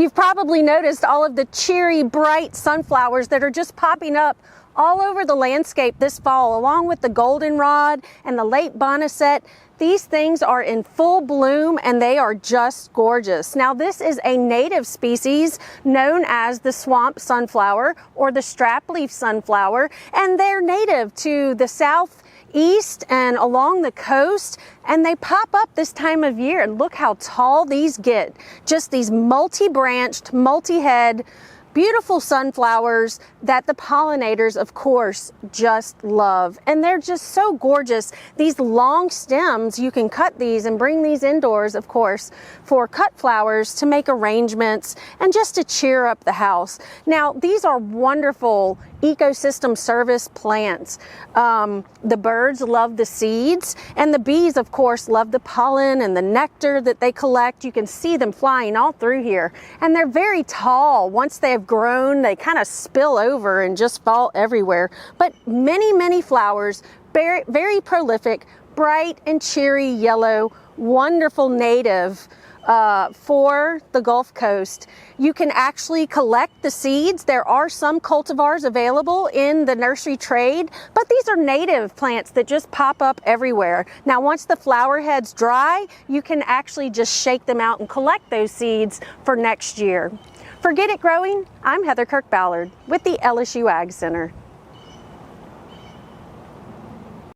You've probably noticed all of the cheery, bright sunflowers that are just popping up all over the landscape this fall, along with the goldenrod and the late boneset. These things are in full bloom and they are just gorgeous. Now, this is a native species known as the swamp sunflower or the strap-leaf sunflower, and they're native to the southeast and along the coast, and they pop up this time of year. And look how tall these get. Just these multi-branched, multi-head, beautiful sunflowers that the pollinators, of course, just love. And they're just so gorgeous. These long stems, you can cut these and bring these indoors, of course, for cut flowers to make arrangements and just to cheer up the house. Now, these are wonderful ecosystem service plants. The birds love the seeds, and the bees, of course, love the pollen and the nectar that they collect. You can see them flying all through here, and they're very tall. Once they have grown, they kind of spill over and just fall everywhere. But many, many flowers, very, very prolific, bright and cheery yellow, wonderful native for the Gulf Coast. You can actually collect the seeds. There are some cultivars available in the nursery trade, but these are native plants that just pop up everywhere. Now, once the flower heads dry, you can actually just shake them out and collect those seeds for next year. For Get It Growing, I'm Heather Kirk-Ballard with the LSU AgCenter.